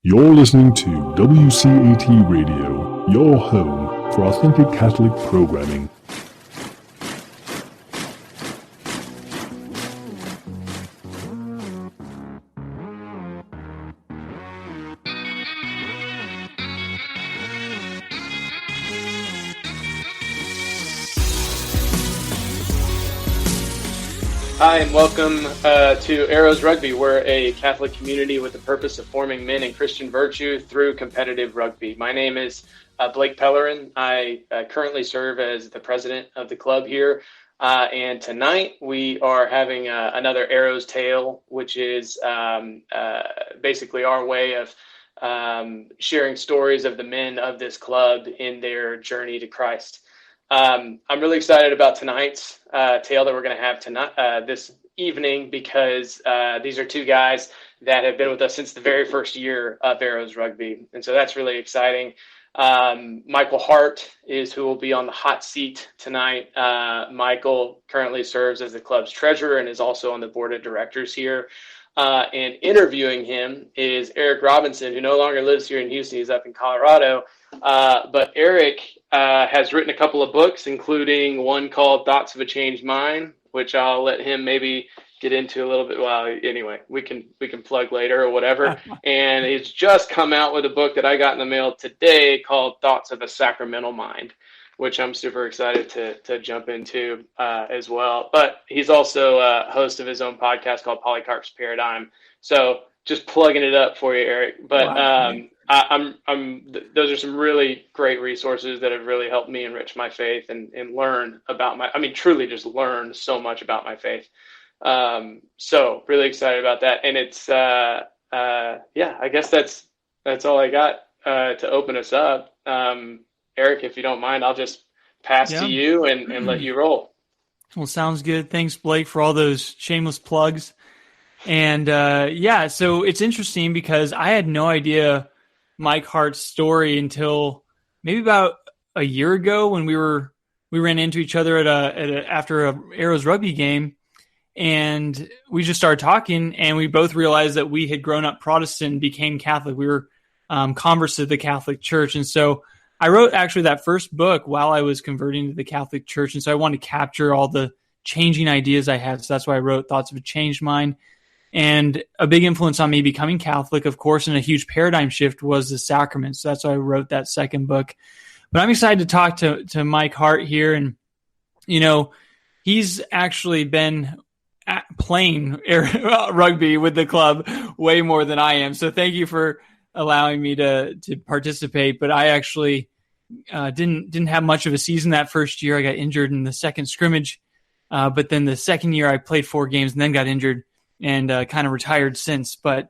You're listening to WCAT Radio, your home for authentic Catholic programming. Hi, and welcome to Arrows Rugby. We're a Catholic community with the purpose of forming men in Christian virtue through competitive rugby. My name is Blake Pellerin. I currently serve as the president of the club here. And tonight we are having another Arrows Tale, which is basically our way of sharing stories of the men of this club in their journey to Christ. I'm really excited about tonight's tale that we're going to have tonight, this evening, because these are two guys that have been with us since the very first year of Arrows Rugby. And so that's really exciting. Michael Hart is who will be on the hot seat tonight. Michael currently serves as the club's treasurer and is also on the board of directors here. And interviewing him is Eric Robinson, who no longer lives here in Houston. He's up in Colorado. But Eric has written a couple of books, including one called Thoughts of a Changed Mind, which I'll let him maybe get into a little bit. Well, anyway, we can plug later or whatever. And he's just come out with a book that I got in the mail today called Thoughts of a Sacramental Mind, which I'm super excited to jump into as well. But he's also a host of his own podcast called Polycarp's Paradigm. So just plugging it up for you, Eric. But wow. Those are some really great resources that have really helped me enrich my faith and learn about truly just learn so much about my faith. So really excited about that. And it's, I guess that's all I got to open us up. Eric, if you don't mind, I'll just pass to you and let you roll. Well, sounds good. Thanks, Blake, for all those shameless plugs. And so it's interesting because I had no idea Mike Hart's story until maybe about a year ago when we ran into each other after a Arrows Rugby game, and we just started talking, and we both realized that we had grown up Protestant and became Catholic. We were converts to the Catholic Church, and so I wrote actually that first book while I was converting to the Catholic Church, and so I wanted to capture all the changing ideas I had. So that's why I wrote Thoughts of a Changed Mind. And a big influence on me becoming Catholic, of course, and a huge paradigm shift was the sacraments. So that's why I wrote that second book. But I'm excited to talk to Mike Hart here. And, he's actually been playing rugby with the club way more than I am. So thank you for allowing me to participate. But I actually didn't have much of a season that first year. I got injured in the second scrimmage. But then the second year I played 4 games and then got injured and kind of retired since. But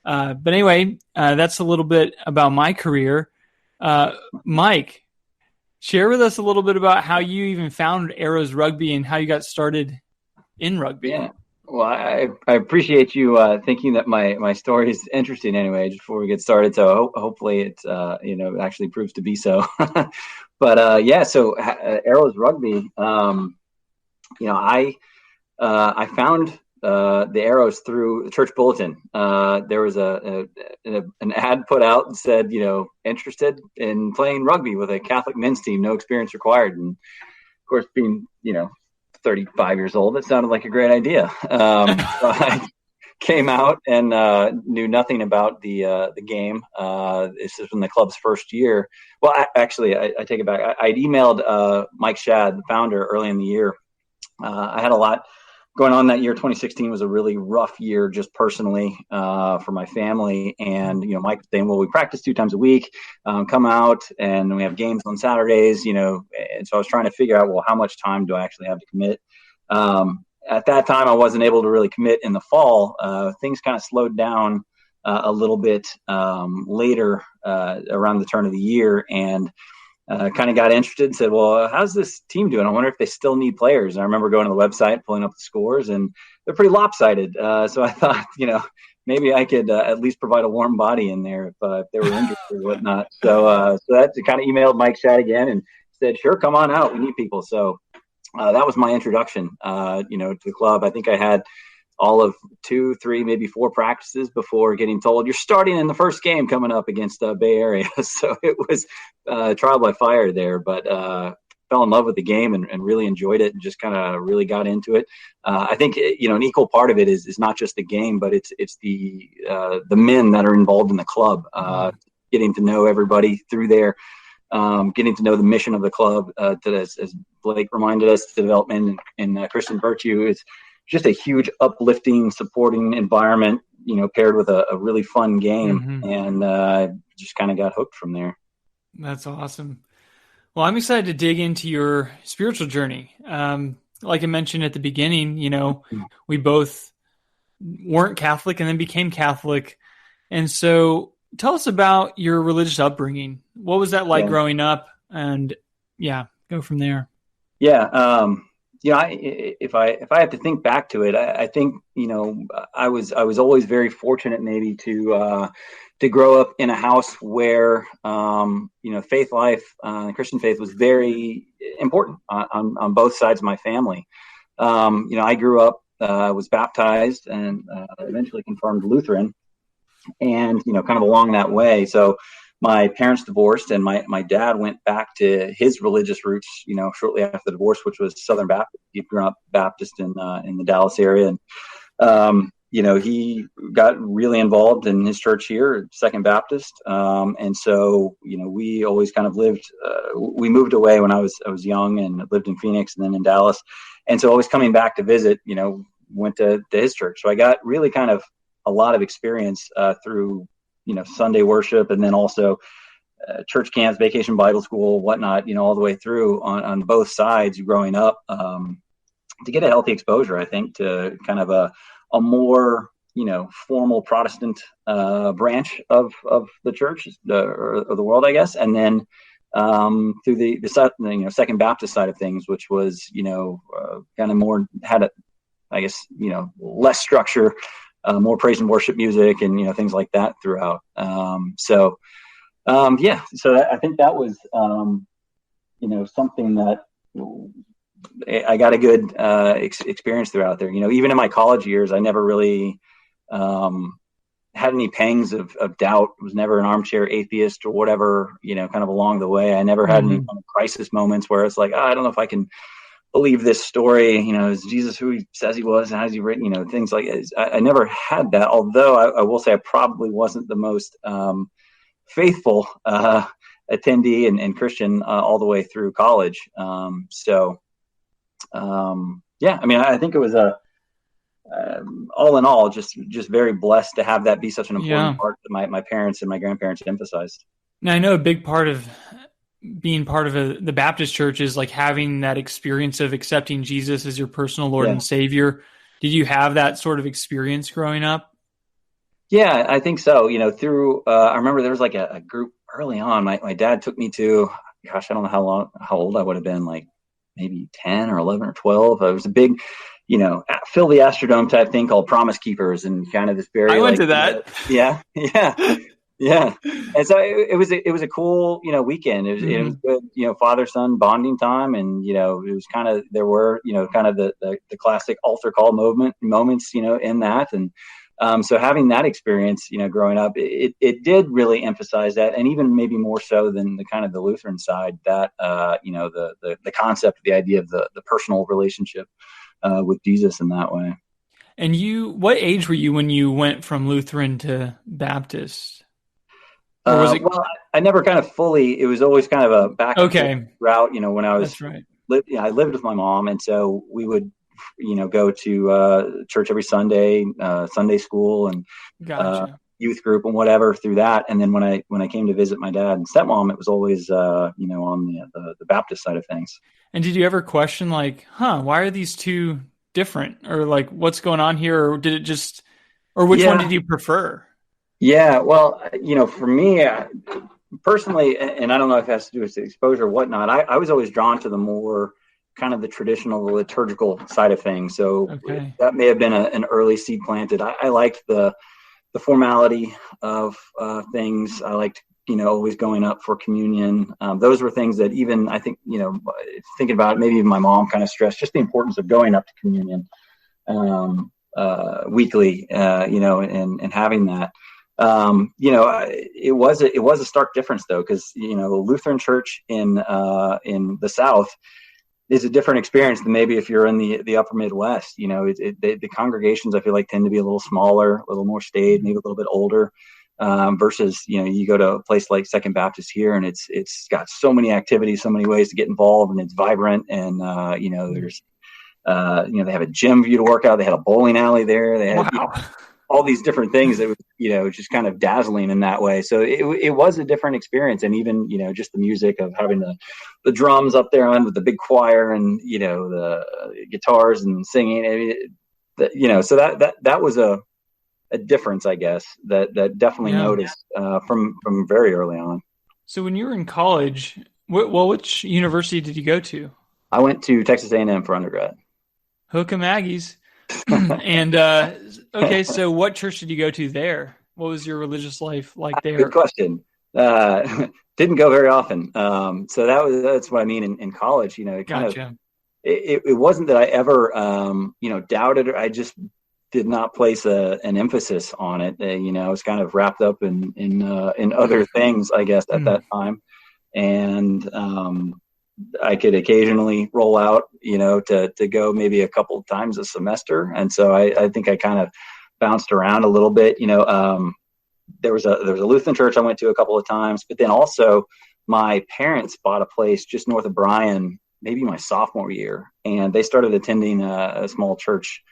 anyway, that's a little bit about my career. Mike, share with us a little bit about how you even found Arrows Rugby and how you got started in rugby. Yeah. Well, I appreciate you thinking that my story is interesting anyway, just before we get started. So hopefully it actually proves to be so. But so Arrows Rugby, I found the Arrows through the church bulletin. There was an ad put out and said, interested in playing rugby with a Catholic men's team, no experience required. And of course, being 35 years old, it sounded like a great idea. So I came out and knew nothing about the game. This is in the club's first year. Well, actually, I take it back. I'd emailed Mike Shad, the founder, early in the year. I had a lot going on that year. 2016 was a really rough year just personally for my family. And, Mike was saying, well, we practice 2 times a week, come out and we have games on Saturdays, and so I was trying to figure out, well, how much time do I actually have to commit? At that time, I wasn't able to really commit in the fall. Things kind of slowed down a little bit later around the turn of the year. And kind of got interested and said, well, how's this team doing? I wonder if they still need players. And I remember going to the website, pulling up the scores, and they're pretty lopsided. So I thought, maybe I could at least provide a warm body in there if they were injured or whatnot. So that kind of emailed Mike Shad again and said, sure, come on out. We need people. So that was my introduction, to the club. I think I had all of 2, 3, maybe 4 practices before getting told you're starting in the first game coming up against Bay Area. So it was trial by fire there, but fell in love with the game and really enjoyed it and just kind of really got into it. I think, an equal part of it is not just the game, but it's the men that are involved in the club, getting to know everybody through there, getting to know the mission of the club, as Blake reminded us, the development in Christian virtue is just a huge uplifting, supporting environment, paired with a really fun game, and just kind of got hooked from there. That's awesome. Well, I'm excited to dig into your spiritual journey. Like I mentioned at the beginning, we both weren't Catholic and then became Catholic. And so tell us about your religious upbringing. What was that like growing up? And go from there. Yeah. If I have to think back to it, I think, I was always very fortunate maybe to grow up in a house where, faith life, Christian faith was very important on both sides of my family. I grew up, was baptized and eventually confirmed Lutheran, and, kind of along that way. So my parents divorced, and my dad went back to his religious roots, shortly after the divorce, which was Southern Baptist. He'd grown up Baptist in the Dallas area. And, he got really involved in his church here, Second Baptist. And so, we always kind of lived, we moved away when I was young and lived in Phoenix and then in Dallas. And so always coming back to visit, went to his church. So I got really kind of a lot of experience through, Sunday worship, and then also church camps, vacation Bible school, whatnot, all the way through on both sides growing up, to get a healthy exposure, I think, to kind of a more, formal Protestant branch of the church or the world, I guess. And then through the Second Baptist side of things, which was, kind of more had less structure, more praise and worship music and, things like that throughout. So I think that was, something that I got a good experience throughout there. Even in my college years, I never really had any pangs of doubt. Was never an armchair atheist or whatever, kind of along the way. I never had any kind of crisis moments where it's like, I don't know if I can believe this story, is Jesus who he says he was, and how's he written, things like that. I never had that, although I will say I probably wasn't the most faithful attendee and Christian all the way through college. I think it was all in all, just very blessed to have that be such an important part that my parents and my grandparents emphasized. Now, I know a big part of being part of the Baptist church is like having that experience of accepting Jesus as your personal Lord and Savior. Did you have that sort of experience growing up? Yeah, I think so. Through, I remember there was like a group early on. My dad took me to, I don't know how old I would have been, like maybe 10 or 11 or 12. It was a big, fill the Astrodome type thing called Promise Keepers, and kind of this very. I went to that. Yeah. And so it was a cool, weekend. It was good, father-son bonding time. And, it was kind of, there were, kind of the classic altar call moments, in that. And so having that experience, growing up, it did really emphasize that. And even maybe more so than the kind of the Lutheran side, that, the concept, the idea of the personal relationship with Jesus in that way. And what age were you when you went from Lutheran to Baptist? Or was it? Well, I never kind of fully. It was always kind of a back route. When I was, that's right. I lived with my mom, and so we would, go to church every Sunday, Sunday school, and youth group and whatever through that. And then when I came to visit my dad and stepmom, it was always on the Baptist side of things. And did you ever question why are these two different, or like what's going on here, or did it just, or which one did you prefer? Yeah, well, for me personally, and I don't know if it has to do with the exposure or whatnot, I was always drawn to the more kind of the traditional liturgical side of things. So that may have been an early seed planted. I liked the formality of things. I liked, always going up for communion. Those were things that even, I think, thinking about it, maybe even my mom kind of stressed just the importance of going up to communion. weekly, and having that. It was a stark difference though, because Lutheran church in the South is a different experience than maybe if you're in the upper Midwest. The congregations, I feel like, tend to be a little smaller, a little more staid, maybe a little bit older, versus you go to a place like Second Baptist here, and it's got so many activities, so many ways to get involved, and it's vibrant, and there's they have a gym for you to work out. They had a bowling alley there. They had all these different things that was, just kind of dazzling in that way. So it was a different experience. And even, just the music of having the drums up there on with the big choir and, the guitars and singing, so that was a difference, I guess, that definitely noticed from very early on. So when you were in college, which university did you go to? I went to Texas A&M for undergrad. Hook 'em Aggies. And okay, so what church did you go to there? What was your religious life like there? Good question. Didn't go very often. So that's what I mean in college. It wasn't that I ever doubted it. I just did not place an emphasis on it. I was kind of wrapped up in other things, I guess, at that time, and I could occasionally roll out, to go maybe a couple of times a semester. And so I think I kind of bounced around a little bit. There was a Lutheran church I went to a couple of times, but then also my parents bought a place just north of Bryan, maybe my sophomore year. And they started attending a small church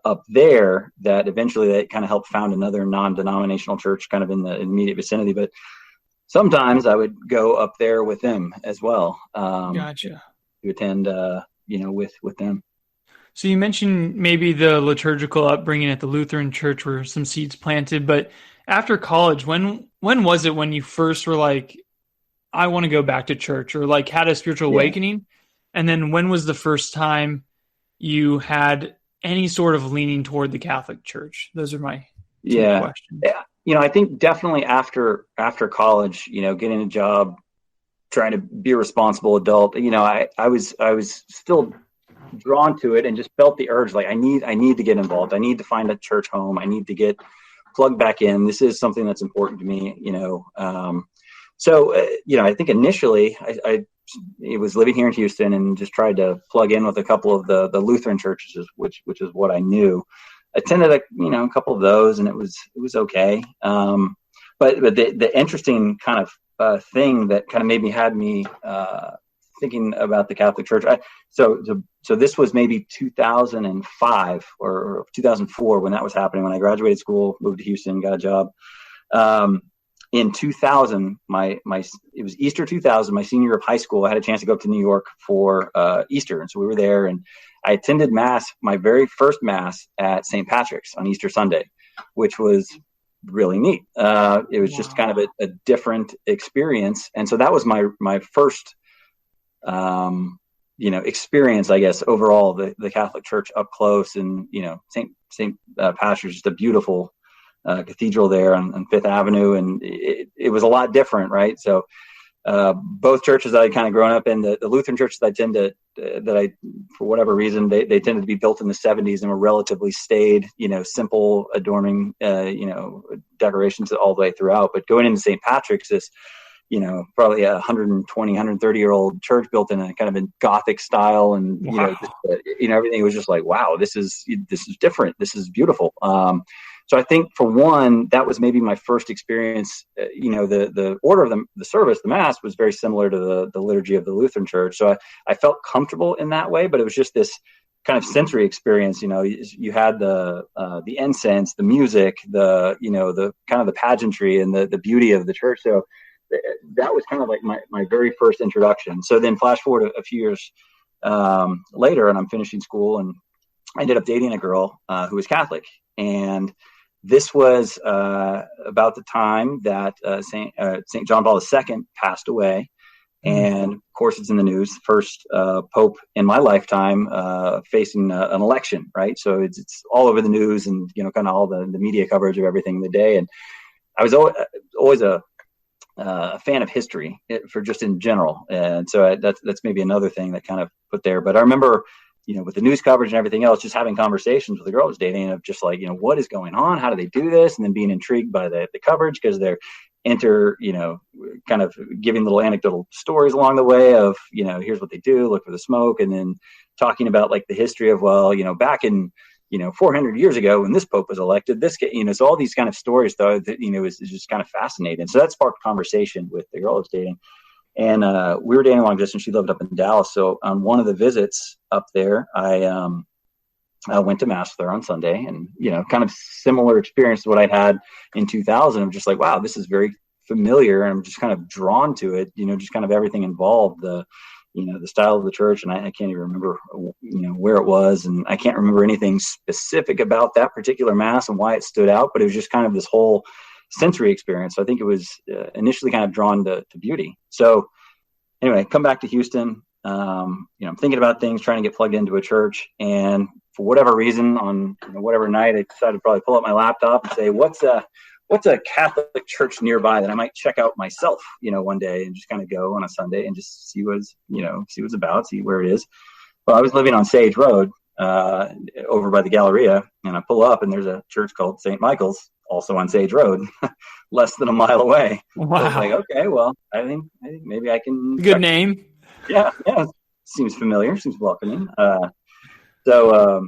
up there that eventually they kind of helped found another non-denominational church kind of in the immediate vicinity. But sometimes I would go up there with them as well. Gotcha. To attend, with them. So you mentioned maybe the liturgical upbringing at the Lutheran church where some seeds planted, but after college, when was it when you first were like, I want to go back to church, or like had a spiritual awakening? And then when was the first time you had any sort of leaning toward the Catholic Church? Those are my two questions. Yeah. I think definitely after college, getting a job, trying to be a responsible adult, I was still drawn to it and just felt the urge, like I need to get involved. I need to find a church home. I need to get plugged back in. This is something that's important to me, I think initially I was living here in Houston and just tried to plug in with a couple of the Lutheran churches, which is what I knew. Attended a couple of those, and it was okay. But the interesting kind of thing that kind of maybe had me thinking about the Catholic Church. So this was maybe 2005 or 2004 when that was happening. When I graduated school, moved to Houston, got a job. In 2000, it was Easter 2000, my senior year of high school. I had a chance to go up to New York for Easter, and so we were there, and I attended Mass, my very first Mass at St. Patrick's on Easter Sunday, which was really neat. It was just kind of a different experience, and so that was my first, experience, I guess, overall, the Catholic Church up close. And St. Patrick's, just a beautiful cathedral there on Fifth Avenue, and it was a lot different, right? So both churches that I kind of grown up in, the Lutheran churches for whatever reason, they tended to be built in the 70s and were relatively staid, simple, adorning, decorations all the way throughout. But going into St. Patrick's, this, probably a 120, 130-year-old church built in a kind of a Gothic style, and everything was just like, wow, this is different. This is beautiful. So I think, for one, that was maybe my first experience. The order of the service, the Mass, was very similar to the liturgy of the Lutheran Church. So I felt comfortable in that way, but it was just this kind of sensory experience. You had the incense, the music, the kind of the pageantry and the beauty of the church. So that was kind of like my very first introduction. So then flash forward a few years later, and I'm finishing school, and I ended up dating a girl who was Catholic. And this was about the time that St. John Paul II passed away. And of course, it's in the news. First Pope in my lifetime facing an election, right? So it's all over the news, and kind of all the media coverage of everything in the day. And I was always a fan of history for just in general, and so that's maybe another thing that kind of put there. But I remember with the news coverage and everything else, just having conversations with the girl I was dating of just like, what is going on? How do they do this? And then being intrigued by the coverage because they're kind of giving little anecdotal stories along the way of, here's what they do, look for the smoke. And then talking about like the history of, back in, 400 years ago when this Pope was elected, so all these kind of stories though, that, is just kind of fascinating. So that sparked conversation with the girl I was dating. And we were dating long distance. She lived up in Dallas. So on one of the visits up there, I went to mass with her on Sunday, and, kind of similar experience to what I had in 2000. I'm just like, wow, this is very familiar. And I'm just kind of drawn to it, just kind of everything involved, the style of the church. And I can't even remember, where it was. And I can't remember anything specific about that particular mass and why it stood out, but it was just kind of this whole sensory experience. So I think it was initially kind of drawn to beauty. So anyway, come back to Houston. I'm thinking about things, trying to get plugged into a church. And for whatever reason, on whatever night, I decided to probably pull up my laptop and say, what's a Catholic church nearby that I might check out myself, one day, and just kind of go on a Sunday and just see what's about, see where it is. Well, I was living on Sage Road over by the Galleria, and I pull up and there's a church called St. Michael's, also on Sage Road, less than a mile away. Wow. So I was like, okay, well, I think maybe I can. Good name. Yeah. Seems familiar, seems welcoming. So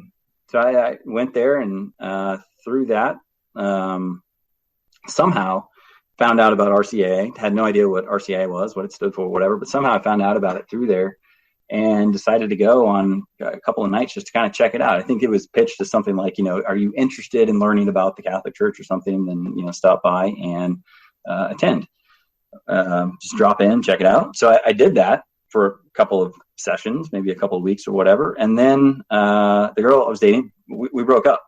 I went there, and through that, somehow found out about RCA. Had no idea what RCA was, what it stood for, whatever, but somehow I found out about it through there and decided to go on a couple of nights just to kind of check it out. I think it was pitched as something like, are you interested in learning about the Catholic Church or something? Then, stop by and attend. Just drop in, check it out. So I did that for a couple of sessions, maybe a couple of weeks or whatever. And then the girl I was dating, we broke up,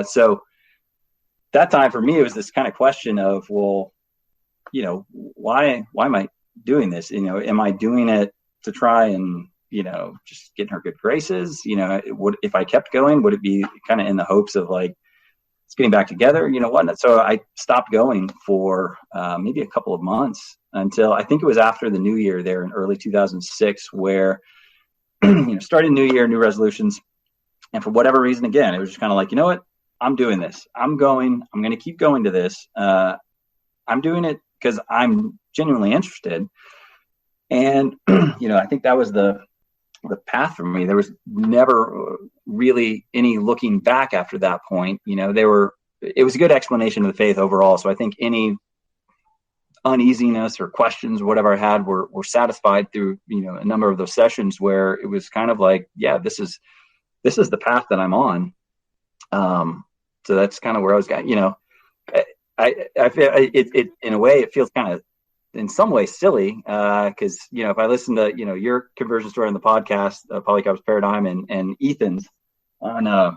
so that time for me, it was this kind of question of, well, why am I doing this? Am I doing it to try and, just get in her good graces? If I kept going, would it be kind of in the hopes of like, it's getting back together, whatnot? So I stopped going for maybe a couple of months until I think it was after the new year there in early 2006, where, starting new year, new resolutions. And for whatever reason, again, it was just kind of like, you know what? I'm doing this. I'm going to keep going to this. I'm doing it because I'm genuinely interested. And, I think that was the path for me. There was never really any looking back after that point. It was a good explanation of the faith overall. So I think any uneasiness or questions, whatever I had, were satisfied through, a number of those sessions where it was kind of like, yeah, this is the path that I'm on. So that's kind of where I was going. I feel it in a way, it feels kind of in some ways silly because if I listen to your conversion story on the podcast, Polycarp's Paradigm, and Ethan's on I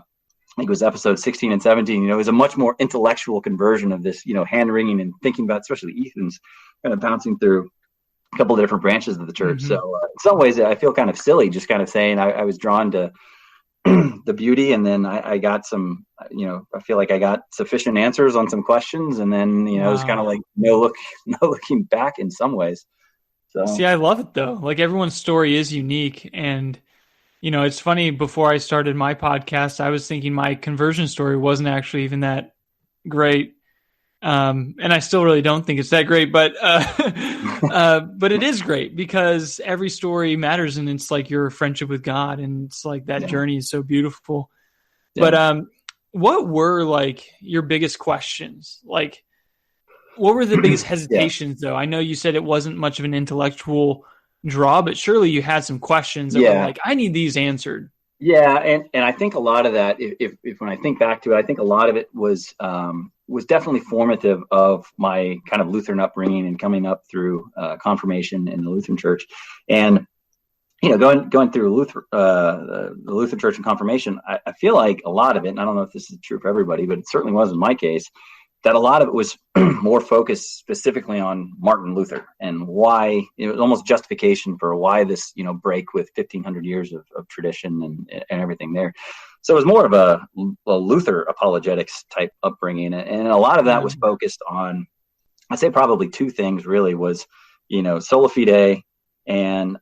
think it was episode 16 and 17. It was a much more intellectual conversion of this, hand wringing and thinking about, especially Ethan's kind of bouncing through a couple of different branches of the church. Mm-hmm. So in some ways, I feel kind of silly just kind of saying I was drawn to the beauty, and then I got some, I feel like I got sufficient answers on some questions, and then Wow. It was kind of like no looking back in some ways. So see, I love it though. Like everyone's story is unique, and it's funny. Before I started my podcast, I was thinking my conversion story wasn't actually even that great, and I still really don't think it's that great, but it is great because every story matters, and it's like your friendship with God, and it's like that journey is so beautiful. Yeah. But what were like your biggest questions? Like, what were the biggest hesitations though? I know you said it wasn't much of an intellectual draw, but surely you had some questions that were like, I need these answered. Yeah, and I think a lot of that, if when I think back to it, I think a lot of it was definitely formative of my kind of Lutheran upbringing and coming up through confirmation in the Lutheran Church, and going through the Lutheran Church and confirmation. I feel like a lot of it, and I don't know if this is true for everybody, but it certainly was in my case, that a lot of it was more focused specifically on Martin Luther and why it was almost justification for why this, break with 1,500 years of tradition and everything there. So it was more of a Luther apologetics type upbringing. And a lot of that was focused on, I'd say probably two things really was, sola fide and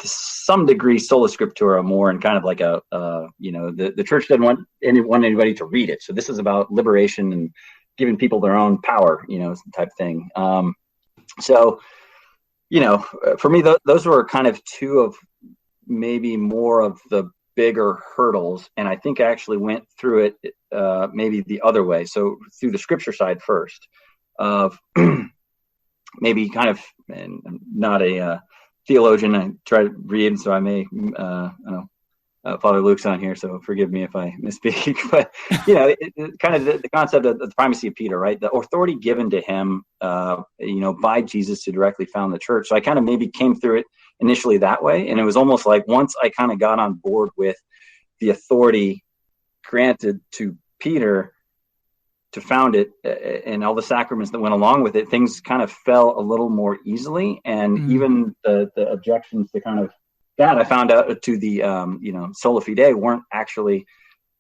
some degree sola scriptura, more and kind of like the church doesn't want anybody to read it. So this is about liberation and giving people their own power, type thing. So, for me, those were kind of two of maybe more of the bigger hurdles. And I think I actually went through it maybe the other way. So through the scripture side first of maybe kind of, and I'm not a theologian, I try to read, so I may, Father Luke's on here, so forgive me if I misspeak, but kind of the concept of the primacy of Peter, right? The authority given to him, by Jesus to directly found the church. So I kind of maybe came through it initially that way. And it was almost like once I kind of got on board with the authority granted to Peter to found it and all the sacraments that went along with it, things kind of fell a little more easily. And even the objections to kind of that I found out to the, sola fide weren't actually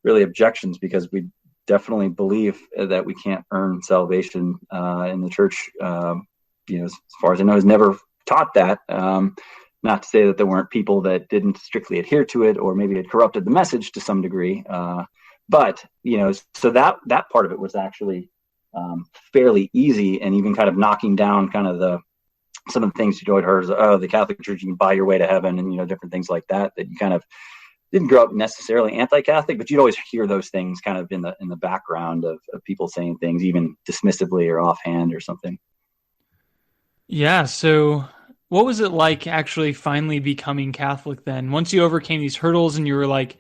really objections, because we definitely believe that we can't earn salvation in the church. As far as I know, has never taught that. Not to say that there weren't people that didn't strictly adhere to it, or maybe had corrupted the message to some degree. But so that part of it was actually fairly easy, and even kind of knocking down kind of some of the things you had heard, the Catholic Church, you can buy your way to heaven, and different things like that you kind of didn't grow up necessarily anti-Catholic, but you'd always hear those things kind of in the background of people saying things even dismissively or offhand or something. Yeah. So what was it like actually finally becoming Catholic then? Once you overcame these hurdles and you were like,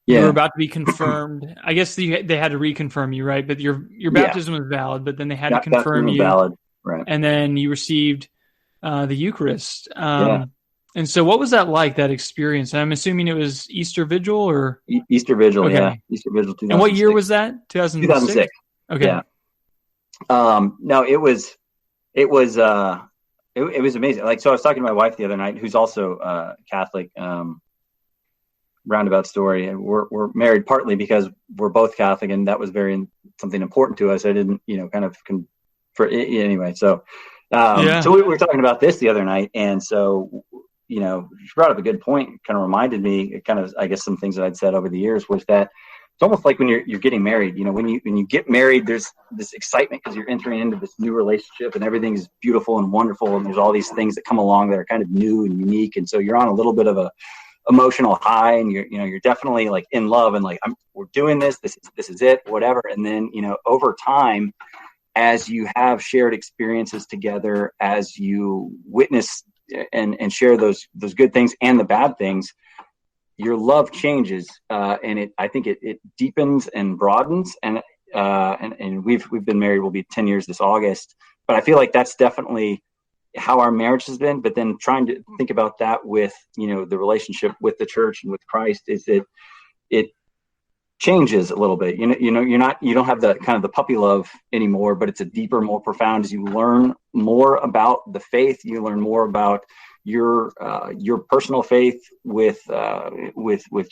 you were about to be confirmed. I guess they had to reconfirm you, right? But your baptism was valid, but then they had to confirm you. Valid, right? And then you received the Eucharist. And so what was that like, that experience? I'm assuming it was Easter Vigil or Easter Vigil. Okay. Yeah. Easter Vigil. 2006. And what year was that? 2006. Okay. Yeah. No, it was amazing. Like, so I was talking to my wife the other night, who's also Catholic, roundabout story. And we're married partly because we're both Catholic, and that was something important to us. I didn't, anyway. So, so we were talking about this the other night, and so, she brought up a good point. Kind of reminded me, kind of, I guess, some things that I'd said over the years was that it's almost like when you're getting married. When you get married, there's this excitement because you're entering into this new relationship, and everything is beautiful and wonderful, and there's all these things that come along that are kind of new and unique, and so you're on a little bit of a emotional high, and you're definitely like in love, and like we're doing this is it, whatever. And then over time, as you have shared experiences together, as you witness and share those good things and the bad things, your love changes, and I think it deepens and broadens. And we've been married, we'll be 10 years this August, but I feel like that's definitely how our marriage has been. But then trying to think about that with the relationship with the church and with Christ, is that it changes a little bit. You don't have the kind of the puppy love anymore, but it's a deeper, more profound. As you learn more about the faith, you learn more about your personal faith with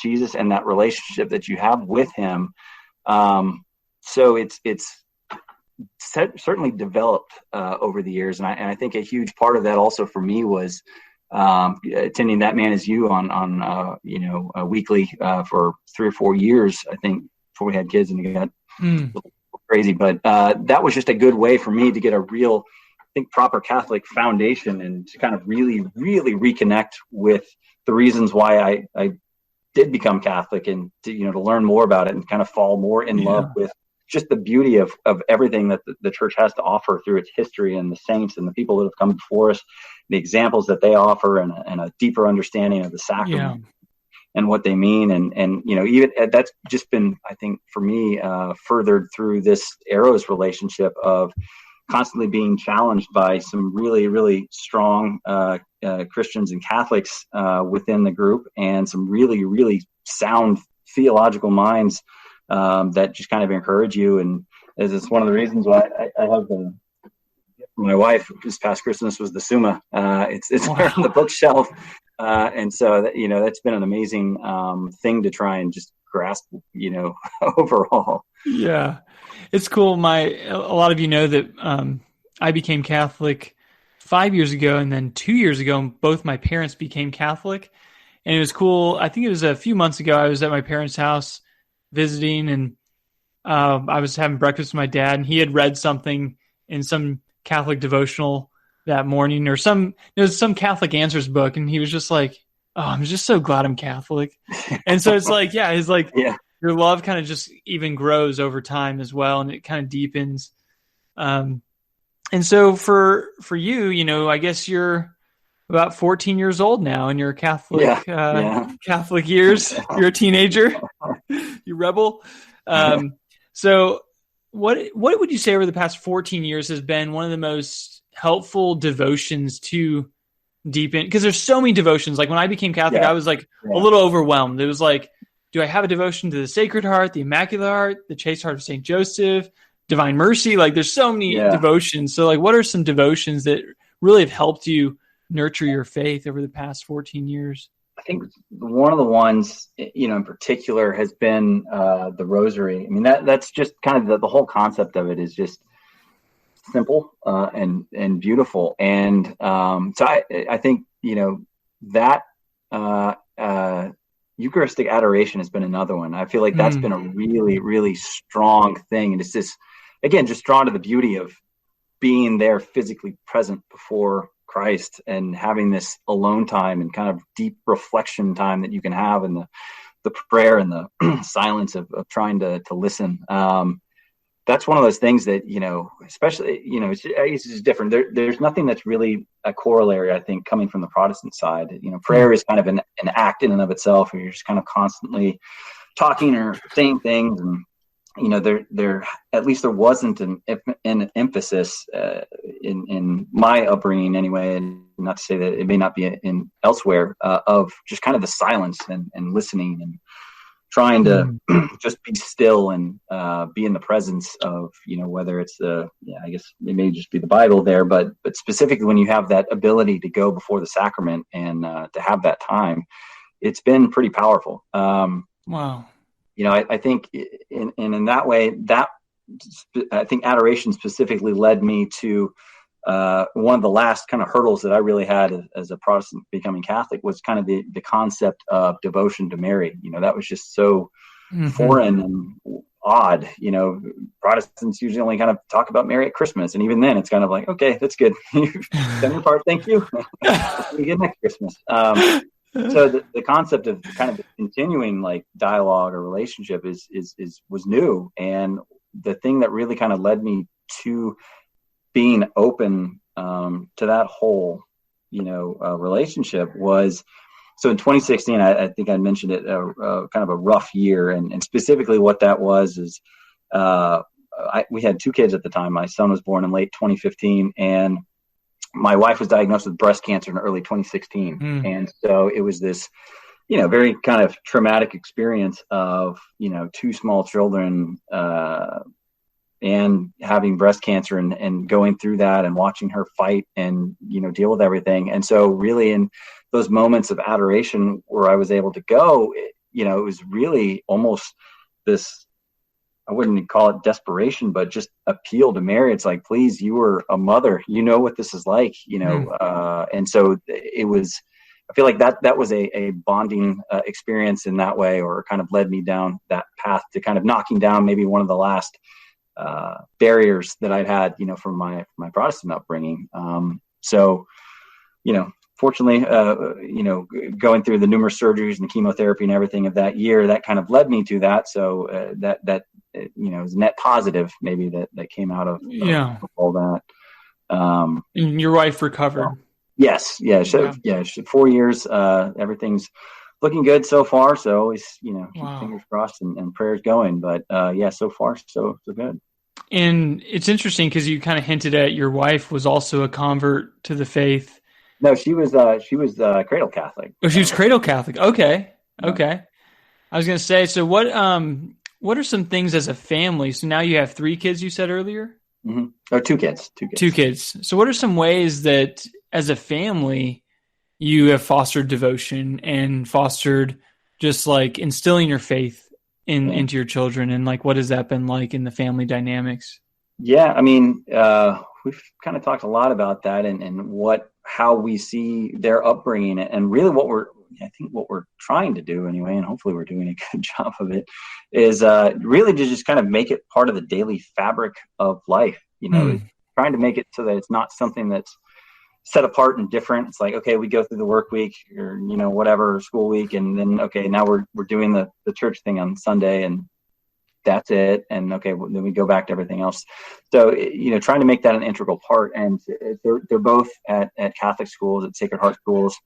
Jesus and that relationship that you have with him. So it's certainly developed over the years, and I think a huge part of that also for me was attending That Man Is You on weekly for 3 or 4 years, I think, before we had kids, and it got crazy. But that was just a good way for me to get a real, I think, proper Catholic foundation, and to kind of really, really reconnect with the reasons why I did become Catholic, and to learn more about it and kind of fall more in love with just the beauty of everything that the church has to offer through its history, and the saints and the people that have come before us, the examples that they offer, and a deeper understanding of the sacrament and what they mean. And even that's just been, I think, for me, furthered through this Arrows relationship of constantly being challenged by some really, really strong Christians and Catholics within the group, and some really, really sound theological minds that just kind of encourage you. And it's one of the reasons why I have my wife this past Christmas was the Summa. It's there on the bookshelf, and so that's been an amazing thing to try and just grasp, overall. Yeah, it's cool. A lot of you know that I became Catholic 5 years ago, and then 2 years ago, both my parents became Catholic. And it was cool. I think it was a few months ago. I was at my parents' house visiting, and I was having breakfast with my dad, and he had read something in some Catholic devotional that morning, or there was some Catholic Answers book, and he was just like, "Oh, I'm just so glad I'm Catholic." And so it's like, yeah, it's like your love kind of just even grows over time as well, and it kind of deepens. And so for you, I guess you're about 14 years old now, and you're Catholic, Catholic years. You're a teenager, you rebel. So what would you say over the past 14 years has been one of the most helpful devotions to deepen? Because there's so many devotions. Like when I became Catholic, I was like a little overwhelmed. It was like, do I have a devotion to the Sacred Heart, the Immaculate Heart, the Chaste Heart of St. Joseph, Divine Mercy? Like there's so many devotions. So like, what are some devotions that really have helped you nurture your faith over the past 14 years? I think one of the ones, in particular has been the Rosary. I mean, that's just kind of the whole concept of it is just simple and beautiful. And so I think, that Eucharistic adoration has been another one. I feel like that's been a really, really strong thing. And it's just, again, just drawn to the beauty of being there physically present before Christ and having this alone time and kind of deep reflection time that you can have in the prayer and the silence of trying to listen. That's one of those things that, especially, it's just different. There's nothing that's really a corollary, I think, coming from the Protestant side. Prayer is kind of an act in and of itself, where you're just kind of constantly talking or saying things. And, there at least there wasn't an emphasis in my upbringing anyway, and not to say that it may not be in elsewhere, of just kind of the silence and listening and trying to just be still and be in the presence of, whether it's I guess it may just be the Bible there, but specifically when you have that ability to go before the sacrament and to have that time, it's been pretty powerful. Wow. I think in that way, I think adoration specifically led me to one of the last kind of hurdles that I really had as a Protestant becoming Catholic was kind of the concept of devotion to Mary. That was just so foreign and odd. Protestants usually only kind of talk about Mary at Christmas. And even then it's kind of like, okay, that's good. You've done your part. Thank you. We get next Christmas. So the concept of kind of continuing like dialogue or relationship was new. And the thing that really kind of led me to being open to that whole, relationship was, so in 2016, I think I mentioned it, kind of a rough year. And specifically what that was is we had two kids at the time. My son was born in late 2015, and my wife was diagnosed with breast cancer in early 2016. And so it was this, very kind of traumatic experience of, two small children, and having breast cancer and going through that and watching her fight and, deal with everything. And so really in those moments of adoration where I was able to go, it was really almost this, I wouldn't call it desperation, but just appeal to Mary. It's like, please, you were a mother, what this is like, and so it was, I feel like that was a bonding experience in that way, or kind of led me down that path to kind of knocking down maybe one of the last barriers that I'd had, from my Protestant upbringing. So, fortunately, going through the numerous surgeries and chemotherapy and everything of that year, that kind of led me to that. So that is net positive maybe that came out of all that. And your wife recovered. Yes. Yeah. So, 4 years, everything's looking good so far. So always, keep fingers crossed and prayers going, but so far so good. And it's interesting because you kind of hinted at your wife was also a convert to the faith. No, she was cradle Catholic. Oh, she was cradle Catholic. Okay. Okay. I was going to say, so what are some things as a family? So now you have 3 kids, you said earlier? Mm-hmm. Oh, 2 kids. 2 kids. So what are some ways that as a family you have fostered devotion and fostered just like instilling your faith into your children? And like, what has that been like in the family dynamics? Yeah, I mean, we've kind of talked a lot about that and how we see their upbringing and really I think what we're trying to do anyway, and hopefully we're doing a good job of it, is really to just kind of make it part of the daily fabric of life, trying to make it so that it's not something that's set apart and different. It's like, okay, we go through the work week or, whatever school week. And then, okay, now we're doing the church thing on Sunday and that's it. And okay, well, then we go back to everything else. So, trying to make that an integral part. And they're both at Catholic schools, at Sacred Heart schools.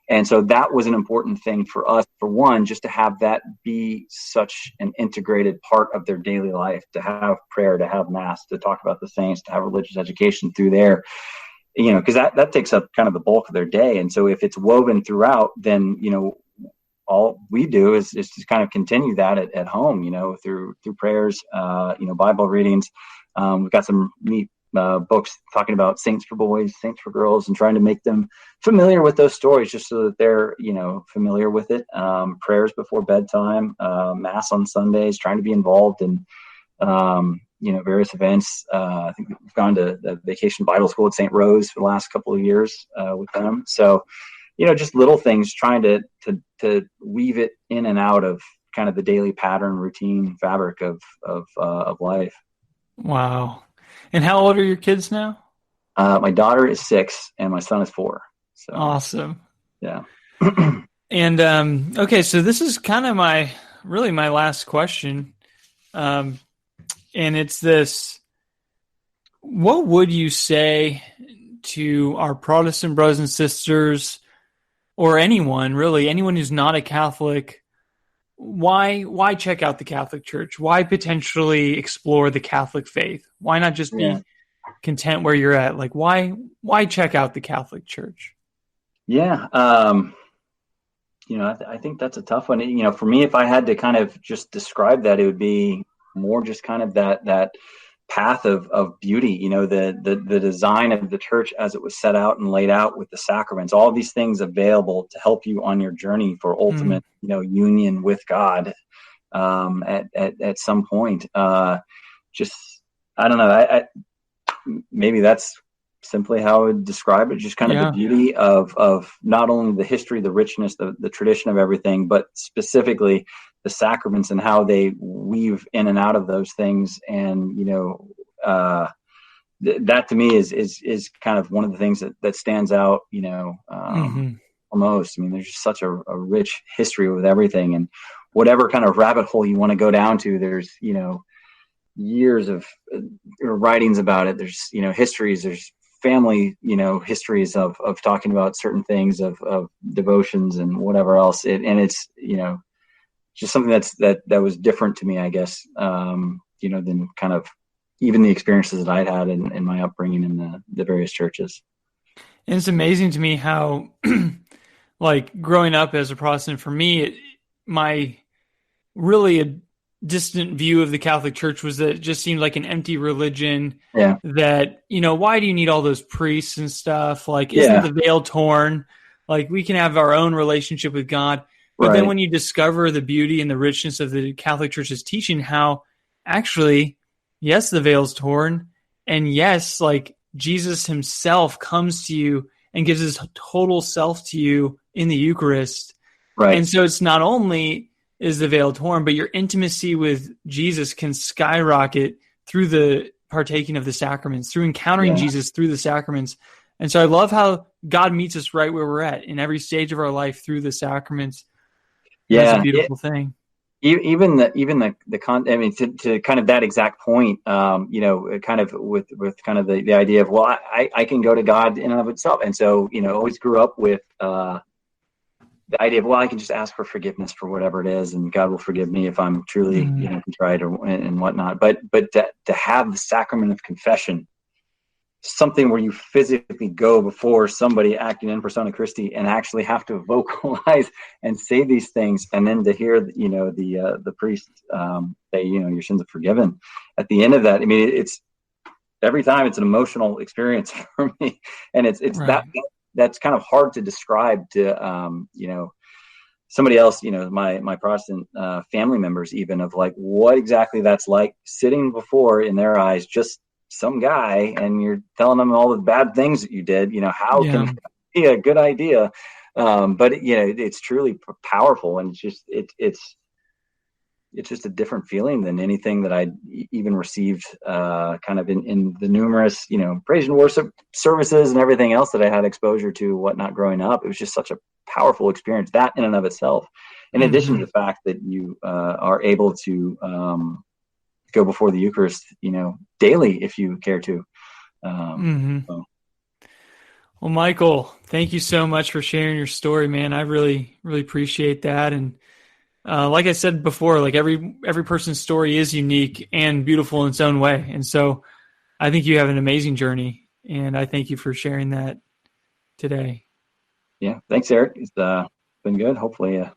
And so that was an important thing for us, for one, just to have that be such an integrated part of their daily life, to have prayer, to have mass, to talk about the saints, to have religious education through there, because that takes up kind of the bulk of their day. And so if it's woven throughout, then, all we do is to kind of continue that at home, through prayers, Bible readings. We've got some neat books talking about saints for boys, saints for girls, and trying to make them familiar with those stories just so that they're, familiar with it. Prayers before bedtime, mass on Sundays, trying to be involved in, various events. I think we've gone to the Vacation Bible School at St. Rose for the last couple of years with them. So, just little things, trying to weave it in and out of kind of the daily pattern, routine, fabric of life. Wow. And how old are your kids now? My daughter is 6 and my son is 4. So awesome. Yeah. And okay, so this is kind of my last question. And it's this: what would you say to our Protestant brothers and sisters, or anyone who's not a Catholic? Why check out the Catholic Church? Why potentially explore the Catholic faith? Why not just be content where you're at? Like, why check out the Catholic Church? Yeah. I think that's a tough one. For me, if I had to kind of just describe that, it would be more just kind of that path of beauty, the design of the church as it was set out and laid out with the sacraments, all these things available to help you on your journey for ultimate, union with God at some point. I don't know. Maybe that's simply how I would describe it. Just kind of the beauty of not only the history, the richness, the tradition of everything, but specifically the sacraments and how they weave in and out of those things. And, that to me is kind of one of the things that stands out, almost. I mean, there's just such a rich history with everything, and whatever kind of rabbit hole you want to go down to, there's, years of writings about it. There's, histories, there's family, histories of talking about certain things, of devotions and whatever else. And it's, just something that was different to me, I guess, than kind of even the experiences that I'd had in my upbringing in the various churches. And it's amazing to me how, like, growing up as a Protestant, for me, my really a distant view of the Catholic Church was that it just seemed like an empty religion. Yeah. That, why do you need all those priests and stuff? Like, isn't the veil torn? Like, we can have our own relationship with God. But then when you discover the beauty and the richness of the Catholic Church's teaching, how actually, yes, the veil's torn. And yes, like, Jesus himself comes to you and gives his total self to you in the Eucharist. Right. And so it's not only is the veil torn, but your intimacy with Jesus can skyrocket through the partaking of the sacraments, through encountering Jesus through the sacraments. And so I love how God meets us right where we're at in every stage of our life through the sacraments. Yeah, that's a beautiful thing. Even the I mean, to kind of that exact point, kind of with kind of the idea of, well, I can go to God in and of itself. And so, always grew up with the idea of, well, I can just ask for forgiveness for whatever it is, and God will forgive me if I'm truly, contrite and whatnot. But to have the sacrament of confession, something where you physically go before somebody acting in persona Christi and actually have to vocalize and say these things, and then to hear, the priest say, your sins are forgiven. At the end of that, I mean, it's every time it's an emotional experience for me, and it's that's kind of hard to describe to somebody else, my Protestant family members, even, of like what exactly that's like, sitting before, in their eyes, just some guy and you're telling him all the bad things that you did. How Yeah. can that be a good idea? But it's truly powerful, and it's just a different feeling than anything that I'd even received kind of in the numerous, praise and worship services and everything else that I had exposure to, whatnot, growing up. It was just such a powerful experience, that in and of itself, in addition to the fact that you are able to go before the Eucharist, daily if you care to. So. Well, Michael, thank you so much for sharing your story, man. I really, really appreciate that. And like I said before, like every person's story is unique and beautiful in its own way. And so I think you have an amazing journey, and I thank you for sharing that today. Yeah. Thanks, Eric. It's been good. Hopefully,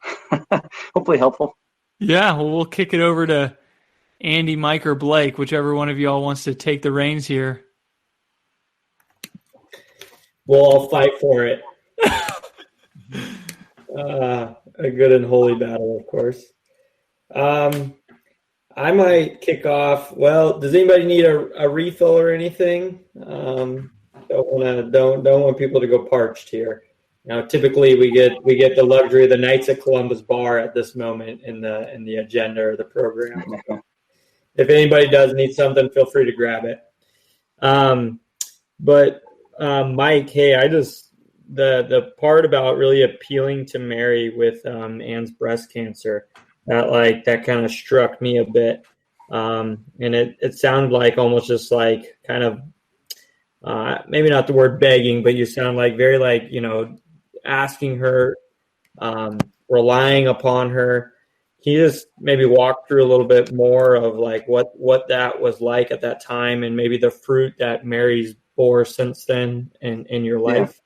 hopefully helpful. Yeah. Well, we'll kick it over to Andy, Mike, or Blake, whichever one of y'all wants to take the reins here. We'll all fight for it. A good and holy battle, of course. I might kick off. Well, does anybody need a refill or anything? Don't want people to go parched here. Typically we get the luxury of the Knights of Columbus bar at this moment in the agenda or the program. So if anybody does need something, feel free to grab it. But Mike, hey, the part about really appealing to Mary with Anne's breast cancer, that kind of struck me a bit. And it sounded like almost just like kind of maybe not the word begging, but you sound like very like, asking her, relying upon her. Can you just maybe walk through a little bit more of like what that was like at that time, and maybe the fruit that Mary's bore since then in your life?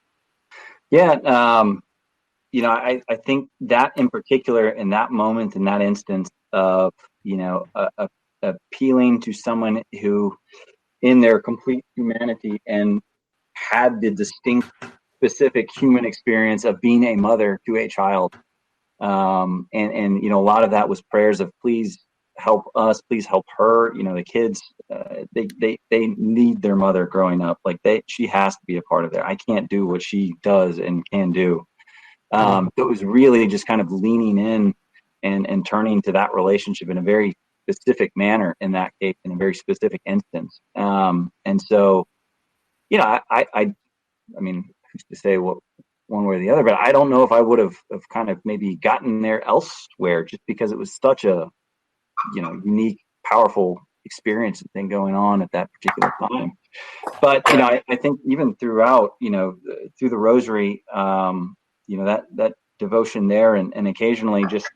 Yeah. I think that in particular, in that moment, in that instance of, appealing to someone who in their complete humanity and had the distinct, specific human experience of being a mother to a child. And a lot of that was prayers of, please help us, please help her. The kids, they need their mother growing up. Like she has to be a part of there. I can't do what she does and can do. It was really just kind of leaning in and turning to that relationship in a very specific manner, in that case, in a very specific instance. And so, I mean, who's to say what one way or the other, but I don't know if I would have kind of maybe gotten there elsewhere, just because it was such a, unique, powerful experience and thing going on at that particular time. But, I think even throughout, through the rosary, that devotion there and occasionally just,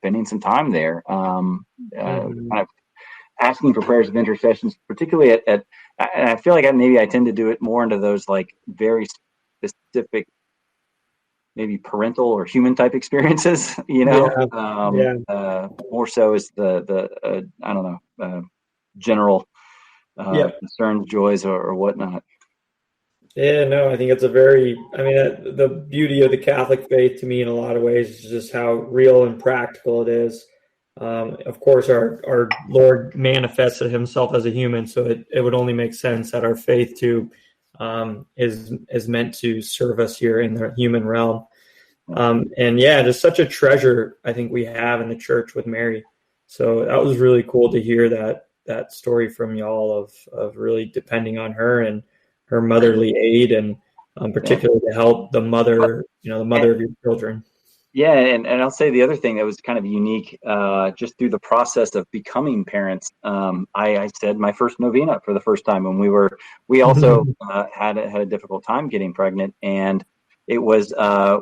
spending some time there, kind of asking for prayers of intercessions, particularly and I feel like I tend to do it more into those like very specific, maybe parental or human type experiences, more so as the I don't know, general concerns, joys, or whatnot. Yeah, no, I think it's the beauty of the Catholic faith to me in a lot of ways is just how real and practical it is. Of course, our Lord manifested himself as a human, so it would only make sense that our faith too is meant to serve us here in the human realm. And yeah, just such a treasure I think we have in the church with Mary. So that was really cool to hear that story from y'all of really depending on her and her motherly aid, and particularly to help the mother, the mother of your children. Yeah, and I'll say the other thing that was kind of unique, just through the process of becoming parents. I said my first novena for the first time when we also had a difficult time getting pregnant, and it was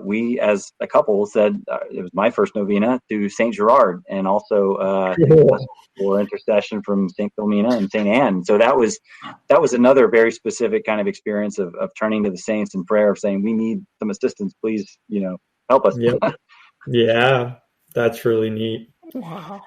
we as a couple said it was my first novena to Saint Gerard, and also for intercession from Saint Philomena and Saint Anne. So that was another very specific kind of experience of turning to the saints in prayer, of saying, we need some assistance, please, help us. Yep. Yeah, that's really neat. Wow.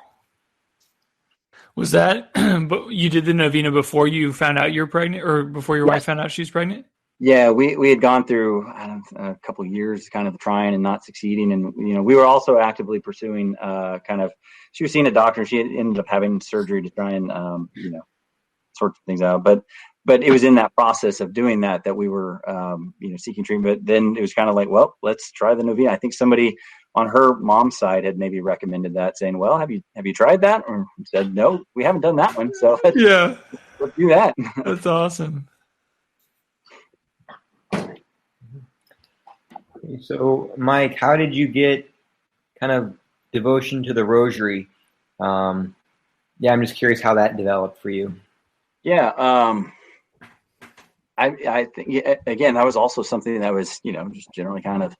Was that, but you did the novena before you found out you're pregnant, or before your wife found out she's pregnant? Yeah, we had gone through a couple of years kind of trying and not succeeding. And, we were also actively pursuing she was seeing a doctor, and she ended up having surgery to try and, sorts of things out. But it was in that process of doing that we were, seeking treatment. Then it was kind of like, well, let's try the novena. I think somebody on her mom's side had maybe recommended that, saying, well, have you tried that? Or said, no, we haven't done that one. So let's do that. That's awesome. So, Mike, how did you get kind of devotion to the rosary? I'm just curious how that developed for you. Yeah. I think, again, that was also something that was, just generally kind of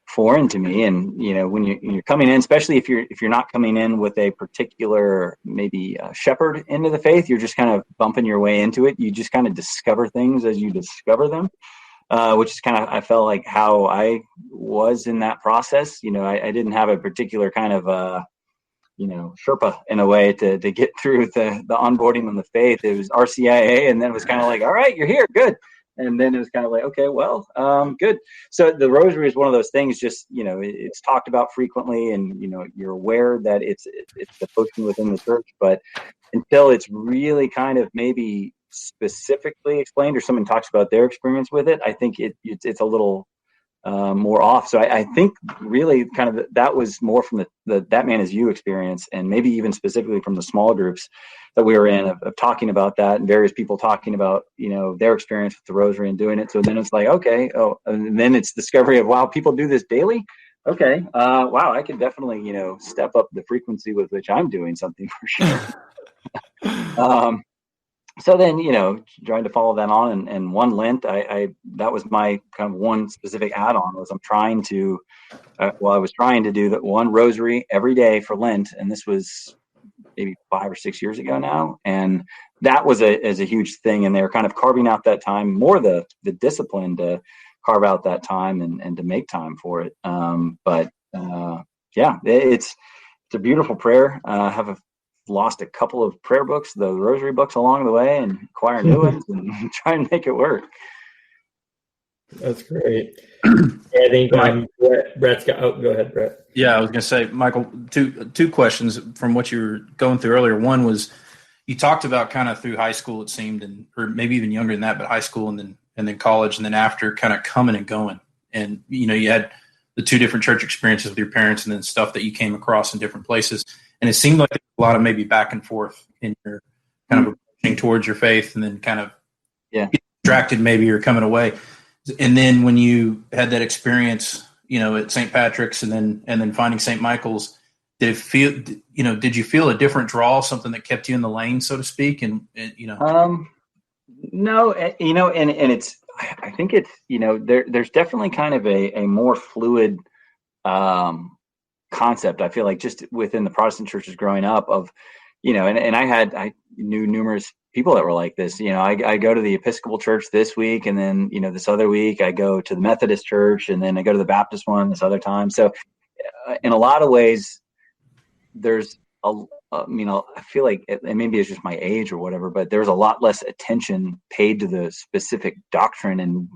foreign to me. And, when you're coming in, especially if you're not coming in with a particular, maybe shepherd into the faith, you're just kind of bumping your way into it. You just kind of discover things as you discover them, which is kind of, I felt like how I was in that process. I didn't have a particular kind of, Sherpa in a way to get through the onboarding on the faith. It was RCIA, and then it was kind of like, all right, you're here, good. And then it was kind of like, okay, well, good. So the rosary is one of those things, just, it's talked about frequently, and, you're aware that it's devotion within the church, but until it's really kind of maybe specifically explained or someone talks about their experience with it, I think it's a little more off. So I think really kind of that was more from the That Man Is You experience, and maybe even specifically from the small groups that we were in of talking about that, and various people talking about, their experience with the rosary and doing it. So then it's like, okay, and then it's discovery of, wow, people do this daily. Okay. Wow. I can definitely, step up the frequency with which I'm doing something for sure. So then, trying to follow that on, and one Lent, that was my kind of one specific add-on was I was trying to do that one rosary every day for Lent, and this was maybe 5 or 6 years ago now, and that was a huge thing, and they were kind of carving out that time, more the discipline to carve out that time and to make time for it. It's a beautiful prayer. Have lost a couple of prayer books, the rosary books along the way, and acquire new ones and try and make it work. That's great. I think Brett's got. Oh, go ahead, Brett. Yeah, I was going to say, Michael, two questions from what you were going through earlier. One was you talked about kind of through high school, it seemed, or maybe even younger than that, but high school and then college, and then after kind of coming and going. And, you had the two different church experiences with your parents and then stuff that you came across in different places. And it seemed like a lot of maybe back and forth in your kind of approaching towards your faith, and then kind of distracted maybe or coming away. And then when you had that experience, at St. Patrick's and then finding St. Michael's, did you feel a different draw, something that kept you in the lane, so to speak? No, and it's, I think it's, there's definitely kind of a more fluid, concept. I feel like just within the Protestant churches growing up of, and I knew numerous people that were like this. I go to the Episcopal church this week, and then, this other week I go to the Methodist church, and then I go to the Baptist one this other time. So in a lot of ways, there's I feel like maybe it's just my age or whatever, but there's a lot less attention paid to the specific doctrine and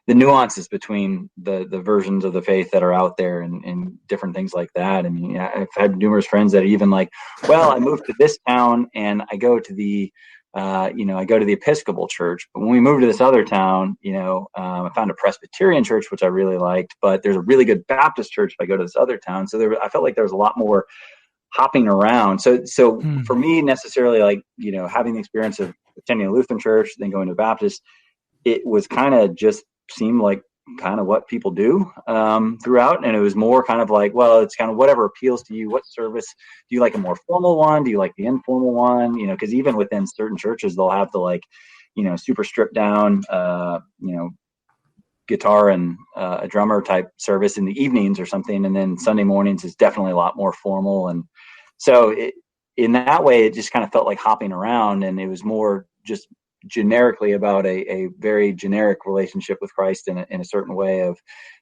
the nuances between the versions of the faith that are out there and different things like that. I mean, I've had numerous friends that are even like, well, I moved to this town and I go to the Episcopal church, but when we moved to this other town, I found a Presbyterian church, which I really liked, but there's a really good Baptist church if I go to this other town. So I felt like there was a lot more hopping around. So for me, necessarily, like, having the experience of attending a Lutheran church, then going to a Baptist, it was kind of just seemed like kind of what people do throughout. And it was more kind of like, well, it's kind of whatever appeals to you. What service do you like? A more formal one? Do you like the informal one? Because even within certain churches, they'll have the super stripped down, guitar and a drummer type service in the evenings or something. And then Sunday mornings is definitely a lot more formal. And so in that way, it just kind of felt like hopping around, and it was more just generically about a very generic relationship with Christ in a certain way of,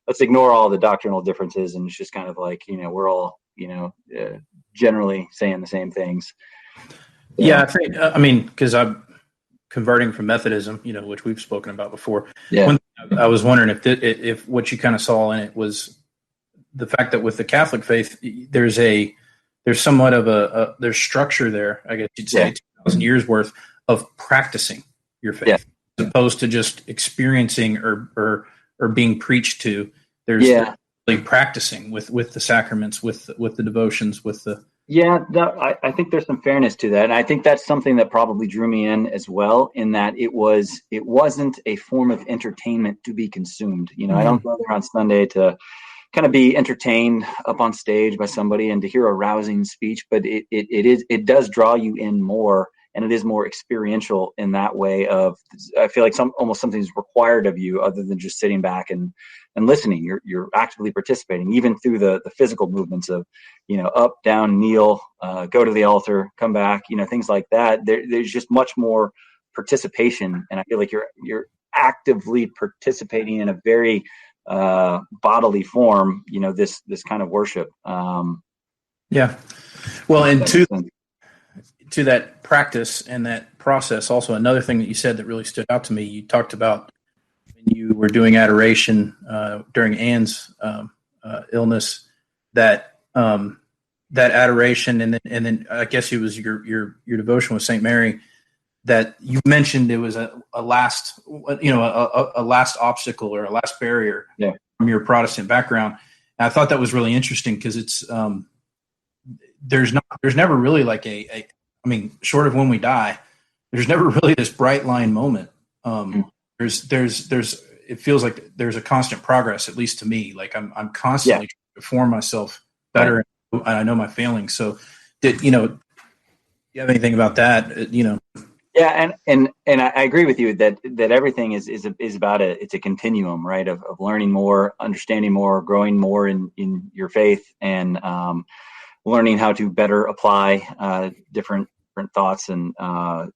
let's ignore all the doctrinal differences, and it's just kind of like, we're all generally saying the same things. Yeah, I think because I'm converting from Methodism, which we've spoken about before. Yeah. I was wondering if what you kind of saw in it was the fact that with the Catholic faith, there's somewhat of there's structure there, I guess you'd say. 2,000 years worth of practicing your faith, as opposed to just experiencing or being preached to. There's really practicing with the sacraments, with the devotions, with the. Yeah, I think there's some fairness to that, and I think that's something that probably drew me in as well. In that it wasn't a form of entertainment to be consumed. I don't go there on Sunday to kind of be entertained up on stage by somebody and to hear a rousing speech, but it does draw you in more, and it is more experiential in that way. I feel like something's required of you other than just sitting back and listening. You're actively participating, even through the physical movements of, up, down, kneel, go to the altar, come back, things like that. There's just much more participation, and I feel like you're actively participating in a very bodily form, this kind of worship. Well, and to that practice and that process, also another thing that you said that really stood out to me, you talked about when you were doing adoration during Anne's illness, that adoration, and then I guess it was your devotion with Saint Mary, that you mentioned it was a last obstacle or a last barrier from your Protestant background. And I thought that was really interesting because it's there's never really like short of when we die, there's never really this bright line moment. There's it feels like there's a constant progress, at least to me. Like I'm constantly trying to form myself better, and I know my failings. So do you have anything about that? Yeah, and I agree with you that everything is about it's a continuum, right? Of learning more, understanding more, growing more in your faith, and learning how to better apply different thoughts, and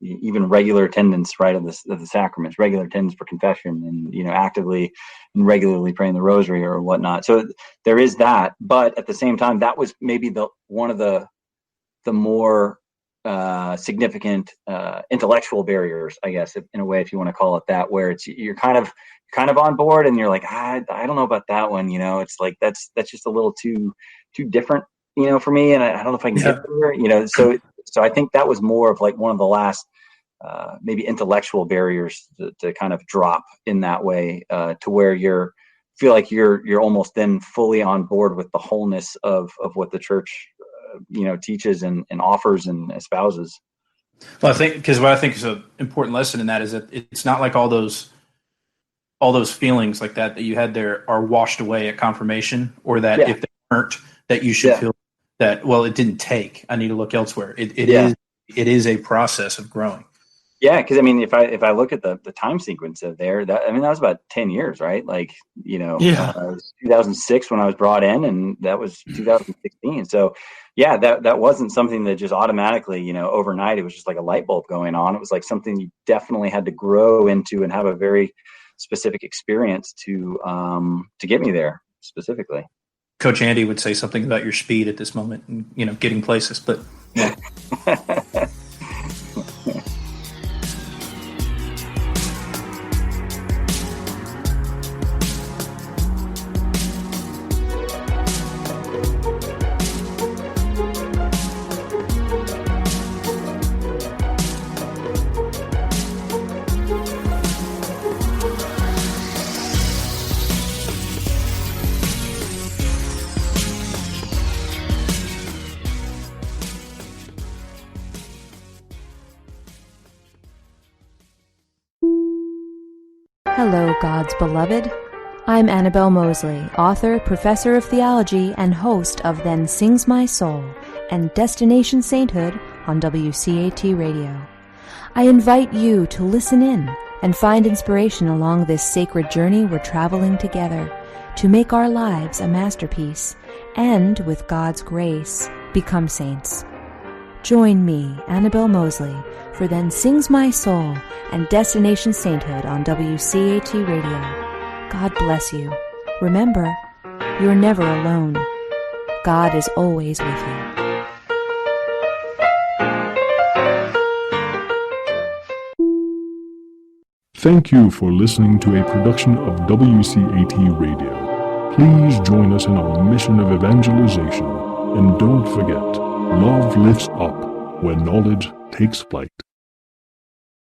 even regular attendance, right, of the sacraments, regular attendance for confession, and actively and regularly praying the rosary or whatnot. So there is that, but at the same time, that was maybe one of the more significant intellectual barriers, I guess, in a way, if you want to call it that, where you're kind of on board, and you're like, I don't know about that one, it's like that's just a little too different, for me, and I don't know if I can get there, so I think that was more of like one of the last maybe intellectual barriers to kind of drop in that way, to where feel like you're almost then fully on board with the wholeness of what the church teaches and offers and espouses. Well, I think, because what I think is an important lesson in that is that it's not like all those feelings like that you had there are washed away at confirmation, or that if they weren't, that you should feel that, well, it didn't take, I need to look elsewhere. It is a process of growing. Yeah, because if I look at the time sequence of there, that was about 10 years, right? Like, it was 2006 when I was brought in, and that was 2016. So, that wasn't something that just automatically, overnight, it was just like a light bulb going on. It was like something you definitely had to grow into and have a very specific experience to get me there specifically. Coach Andy would say something about your speed at this moment and, getting places, but yeah. Hello, God's beloved. I'm Annabelle Mosley, author, professor of theology, and host of Then Sings My Soul and Destination Sainthood on WCAT Radio. I invite you to listen in and find inspiration along this sacred journey we're traveling together to make our lives a masterpiece and, with God's grace, become saints. Join me, Annabelle Mosley, for Then Sings My Soul and Destination Sainthood on WCAT Radio. God bless you. Remember, you're never alone. God is always with you. Thank you for listening to a production of WCAT Radio. Please join us in our mission of evangelization, and don't forget, love lifts up where knowledge takes flight.